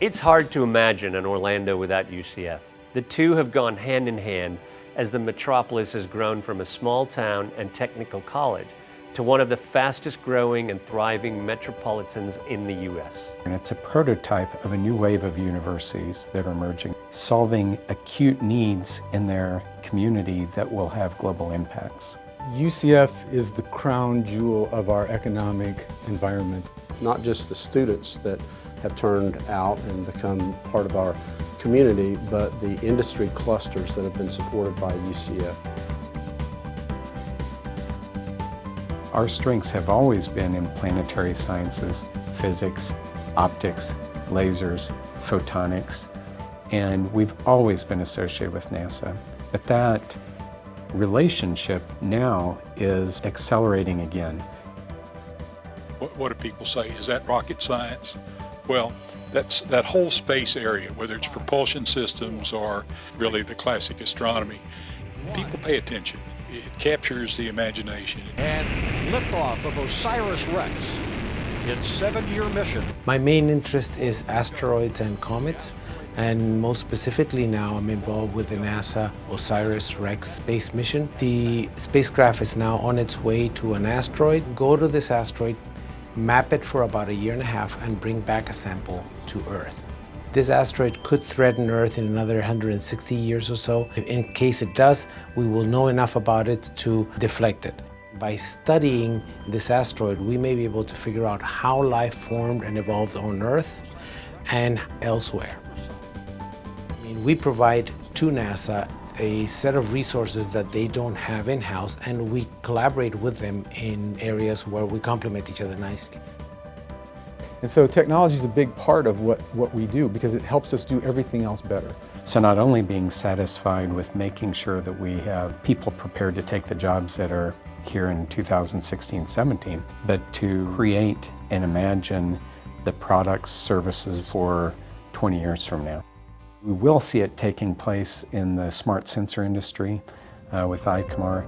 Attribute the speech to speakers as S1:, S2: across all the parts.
S1: It's hard to imagine an Orlando without UCF. The two have gone hand in hand as the metropolis has grown from a small town and technical college to one of the fastest growing and thriving metropolitans in the U.S.
S2: And it's a prototype of a new wave of universities that are emerging, solving acute needs in their community that will have global impacts.
S3: UCF is the crown jewel of our economic environment.
S4: Not just the students that have turned out and become part of our community, but the industry clusters that have been supported by UCF.
S2: Our strengths have always been in planetary sciences, physics, optics, lasers, photonics, and we've always been associated with NASA. But that relationship now is accelerating again.
S5: What do people say? Is that rocket science? Well, that's that whole space area, whether it's propulsion systems or really the classic astronomy. People pay attention. It captures the imagination.
S6: And liftoff of OSIRIS-REx, its 7-year mission.
S7: My main interest is asteroids and comets, and most specifically now I'm involved with the NASA OSIRIS-REx space mission. The spacecraft is now on its way to an asteroid. Go to this asteroid, map it for about 1.5 years, and bring back a sample to Earth. This asteroid could threaten Earth in another 160 years or so. In case it does, we will know enough about it to deflect it. By studying this asteroid, we may be able to figure out how life formed and evolved on Earth and elsewhere. We provide to NASA a set of resources that they don't have in-house, and we collaborate with them in areas where we complement each other nicely.
S3: And so technology is a big part of what we do because it helps us do everything else better.
S2: So not only being satisfied with making sure that we have people prepared to take the jobs that are here in 2016-17, but to create and imagine the products, services for 20 years from now. We will see it taking place in the smart sensor industry with ICMAR.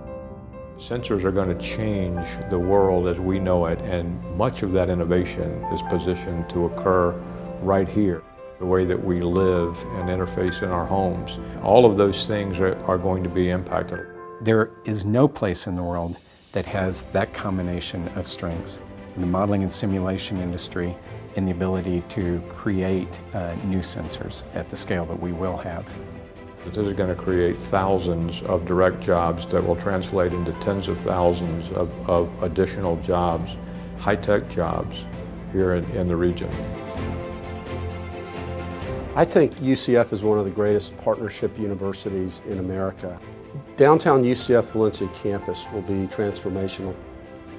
S8: Sensors are going to change the world as we know it, and much of that innovation is positioned to occur right here. The way that we live and interface in our homes, all of those things are going to be impacted.
S2: There is no place in the world that has that combination of strengths. The modeling and simulation industry and the ability to create new sensors at the scale that we will have.
S8: This is going to create thousands of direct jobs that will translate into tens of thousands of additional jobs, high-tech jobs here in the region.
S4: I think UCF is one of the greatest partnership universities in America. Downtown UCF Valencia campus will be transformational.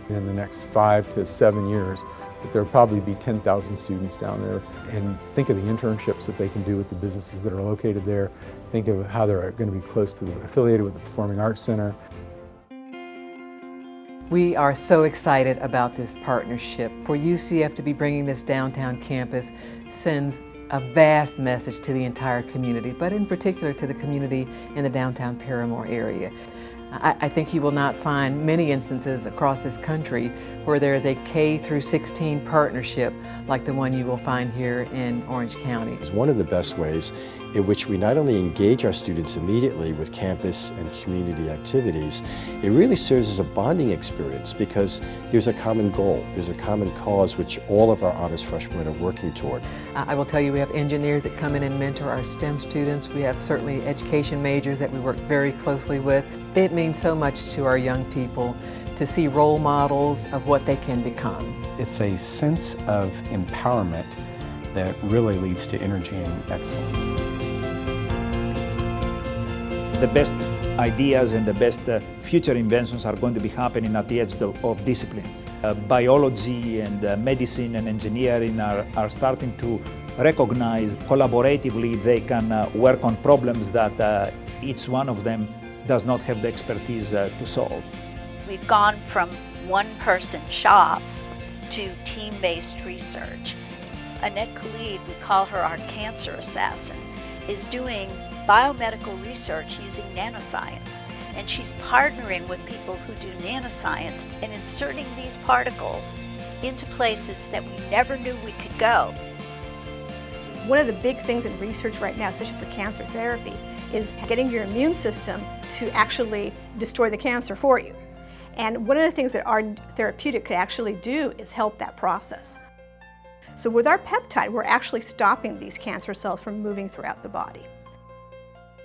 S3: In the next 5 to 7 years, there'll probably be 10,000 students down there. And think of the internships that they can do with the businesses that are located there. Think of how they're going to be affiliated with the Performing Arts Center.
S9: We are so excited about this partnership. For UCF to be bringing this downtown campus sends a vast message to the entire community, but in particular to the community in the downtown Paramore area. I think you will not find many instances across this country where there is a K-16 partnership like the one you will find here in Orange County.
S10: It's one of the best ways in which we not only engage our students immediately with campus and community activities, it really serves as a bonding experience because there's a common goal, there's a common cause which all of our honors freshmen are working toward.
S9: I will tell you we have engineers that come in and mentor our STEM students. We have certainly education majors that we work very closely with. It means so much to our young people to see role models of what they can become.
S2: It's a sense of empowerment that really leads to energy and excellence.
S11: The best ideas and the best future inventions are going to be happening at the edge of disciplines. Biology and medicine and engineering are starting to recognize collaboratively they can work on problems that each one of them does not have the expertise to solve.
S12: We've gone from one-person shops to team-based research. Annette Khalid, we call her our cancer assassin, is doing biomedical research using nanoscience, and she's partnering with people who do nanoscience and inserting these particles into places that we never knew we could go.
S13: One of the big things in research right now, especially for cancer therapy, is getting your immune system to actually destroy the cancer for you. And one of the things that our therapeutic could actually do is help that process. So with our peptide, we're actually stopping these cancer cells from moving throughout the body.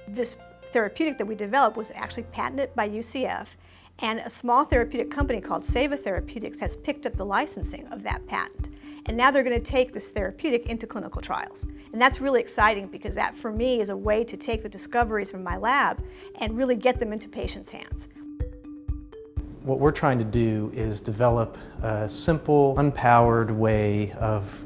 S13: This therapeutic that we developed was actually patented by UCF, and a small therapeutic company called Seva Therapeutics has picked up the licensing of that patent. And now they're going to take this therapeutic into clinical trials. And that's really exciting because that, for me, is a way to take the discoveries from my lab and really get them into patients' hands.
S14: What we're trying to do is develop a simple, unpowered way of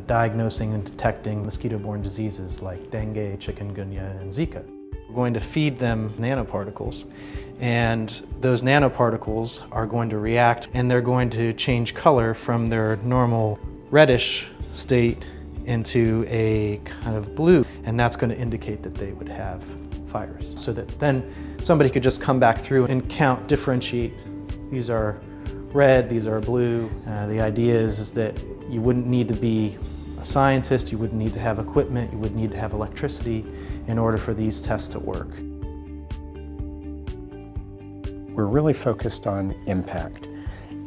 S14: diagnosing and detecting mosquito-borne diseases like dengue, chikungunya, and Zika. We're going to feed them nanoparticles, and those nanoparticles are going to react and they're going to change color from their normal reddish state into a kind of blue, and that's going to indicate that they would have virus. So that then somebody could just come back through and count, differentiate. These are red, these are blue. The idea is that you wouldn't need to be a scientist, you wouldn't need to have equipment, you wouldn't need to have electricity in order for these tests to work.
S2: We're really focused on impact,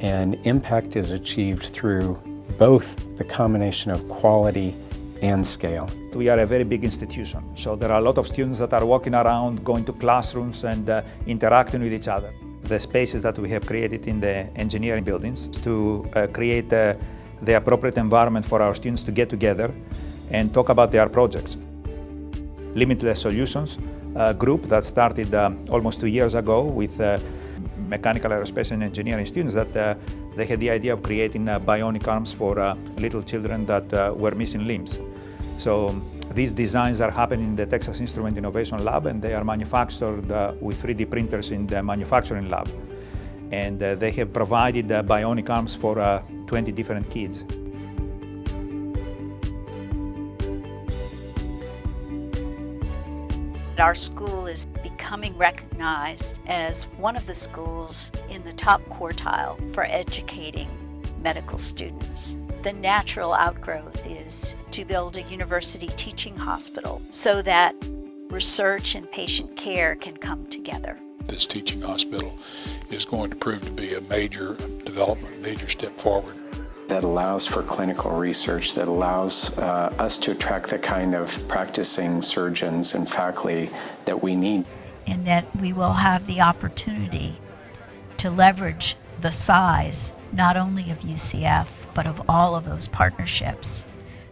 S2: and impact is achieved through both the combination of quality and scale.
S11: We are a very big institution, so there are a lot of students that are walking around, going to classrooms and interacting with each other. The spaces that we have created in the engineering buildings to create the appropriate environment for our students to get together and talk about their projects. Limitless Solutions group that started almost 2 years ago with mechanical, aerospace, and engineering students that they had the idea of creating bionic arms for little children that were missing limbs. So these designs are happening in the Texas Instrument Innovation Lab, and they are manufactured with 3D printers in the manufacturing lab. And they have provided bionic arms for 20 different kids.
S12: Our school is becoming recognized as one of the schools in the top quartile for educating medical students. The natural outgrowth is to build a university teaching hospital so that research and patient care can come together.
S5: This teaching hospital is going to prove to be a major development, major step forward.
S2: That allows for clinical research, that allows us to attract the kind of practicing surgeons and faculty that we need.
S12: And that we will have the opportunity to leverage the size, not only of UCF, but of all of those partnerships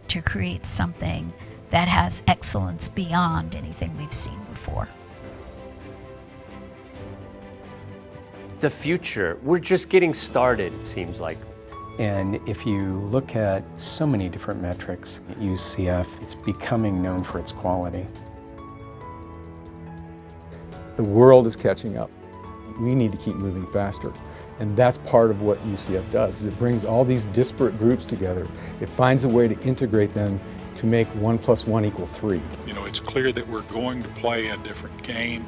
S12: to create something that has excellence beyond anything we've seen before.
S1: The future, we're just getting started, it seems like.
S2: And if you look at so many different metrics at UCF, it's becoming known for its quality.
S3: The world is catching up. We need to keep moving faster. And that's part of what UCF does, is it brings all these disparate groups together. It finds a way to integrate them to make 1 + 1 = 3.
S5: You know, it's clear that we're going to play a different game.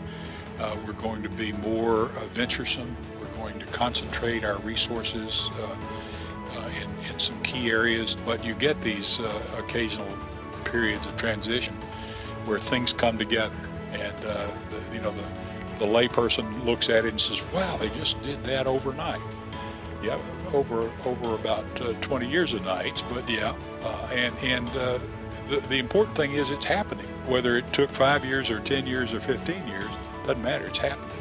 S5: We're going to be more venturesome. We're going to concentrate our resources in some key areas, but you get these occasional periods of transition where things come together, and the layperson looks at it and says, "Wow, they just did that overnight." Yeah, over about 20 years of nights, but yeah, the important thing is it's happening. Whether it took 5 years or 10 years or 15 years, doesn't matter. It's happening.